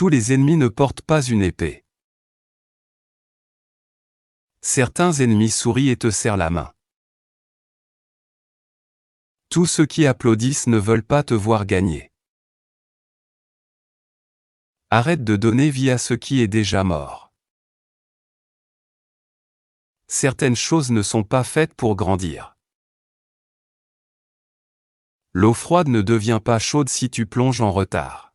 Tous les ennemis ne portent pas une épée. Certains ennemis sourient et te serrent la main. Tous ceux qui applaudissent ne veulent pas te voir gagner. Arrête de donner vie à ce qui est déjà mort. Certaines choses ne sont pas faites pour grandir. L'eau froide ne devient pas chaude si tu plonges en retard.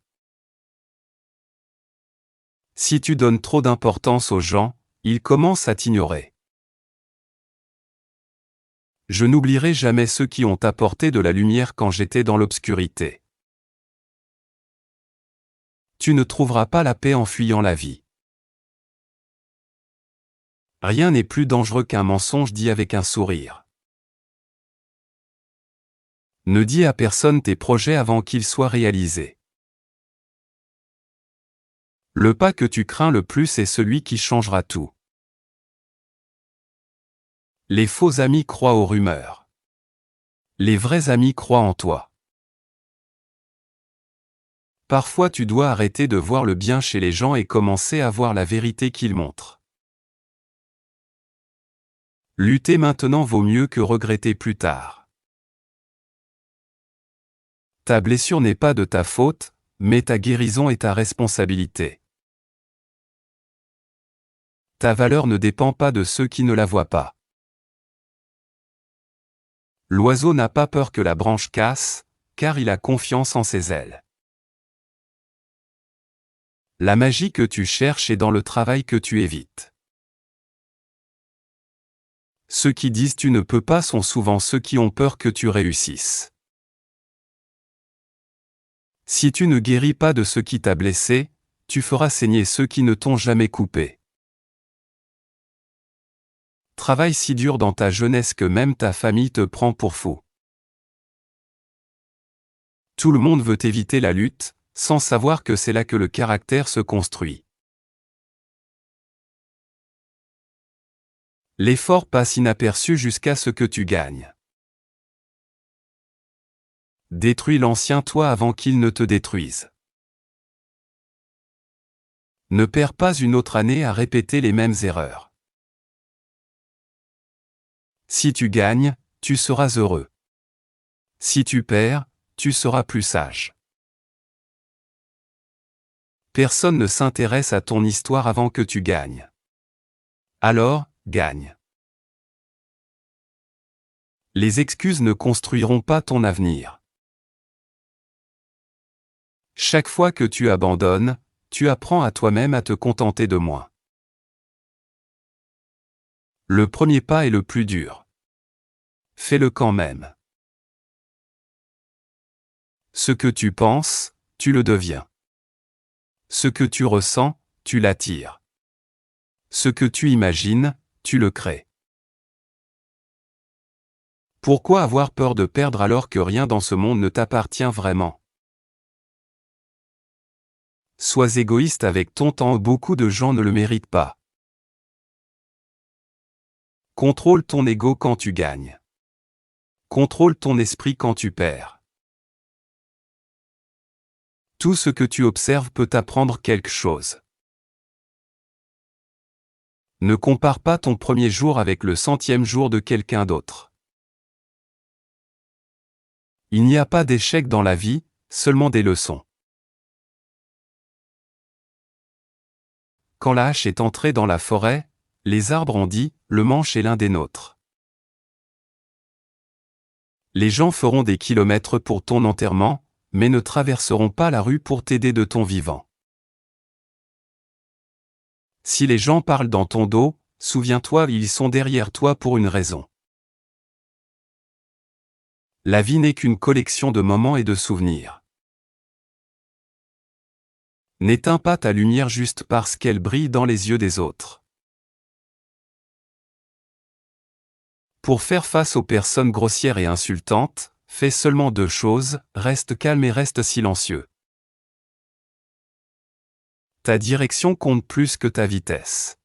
Si tu donnes trop d'importance aux gens, ils commencent à t'ignorer. Je n'oublierai jamais ceux qui ont apporté de la lumière quand j'étais dans l'obscurité. Tu ne trouveras pas la paix en fuyant la vie. Rien n'est plus dangereux qu'un mensonge dit avec un sourire. Ne dis à personne tes projets avant qu'ils soient réalisés. Le pas que tu crains le plus est celui qui changera tout. Les faux amis croient aux rumeurs. Les vrais amis croient en toi. Parfois tu dois arrêter de voir le bien chez les gens et commencer à voir la vérité qu'ils montrent. Lutter maintenant vaut mieux que regretter plus tard. Ta blessure n'est pas de ta faute, mais ta guérison est ta responsabilité. Ta valeur ne dépend pas de ceux qui ne la voient pas. L'oiseau n'a pas peur que la branche casse, car il a confiance en ses ailes. La magie que tu cherches est dans le travail que tu évites. Ceux qui disent tu ne peux pas sont souvent ceux qui ont peur que tu réussisses. Si tu ne guéris pas de ce qui t'a blessé, tu feras saigner ceux qui ne t'ont jamais coupé. Travaille si dur dans ta jeunesse que même ta famille te prend pour fou. Tout le monde veut éviter la lutte, sans savoir que c'est là que le caractère se construit. L'effort passe inaperçu jusqu'à ce que tu gagnes. Détruis l'ancien toi avant qu'il ne te détruise. Ne perds pas une autre année à répéter les mêmes erreurs. Si tu gagnes, tu seras heureux. Si tu perds, tu seras plus sage. Personne ne s'intéresse à ton histoire avant que tu gagnes. Alors, gagne. Les excuses ne construiront pas ton avenir. Chaque fois que tu abandonnes, tu apprends à toi-même à te contenter de moins. Le premier pas est le plus dur. Fais-le quand même. Ce que tu penses, tu le deviens. Ce que tu ressens, tu l'attires. Ce que tu imagines, tu le crées. Pourquoi avoir peur de perdre alors que rien dans ce monde ne t'appartient vraiment ? Sois égoïste avec ton temps, beaucoup de gens ne le méritent pas. Contrôle ton ego quand tu gagnes. Contrôle ton esprit quand tu perds. Tout ce que tu observes peut t'apprendre quelque chose. Ne compare pas ton premier jour avec le 100e jour de quelqu'un d'autre. Il n'y a pas d'échec dans la vie, seulement des leçons. Quand la hache est entrée dans la forêt, les arbres ont dit, le manche est l'un des nôtres. Les gens feront des kilomètres pour ton enterrement, mais ne traverseront pas la rue pour t'aider de ton vivant. Si les gens parlent dans ton dos, souviens-toi, ils sont derrière toi pour une raison. La vie n'est qu'une collection de moments et de souvenirs. N'éteins pas ta lumière juste parce qu'elle brille dans les yeux des autres. Pour faire face aux personnes grossières et insultantes, fais seulement 2 choses, reste calme et reste silencieux. Ta direction compte plus que ta vitesse.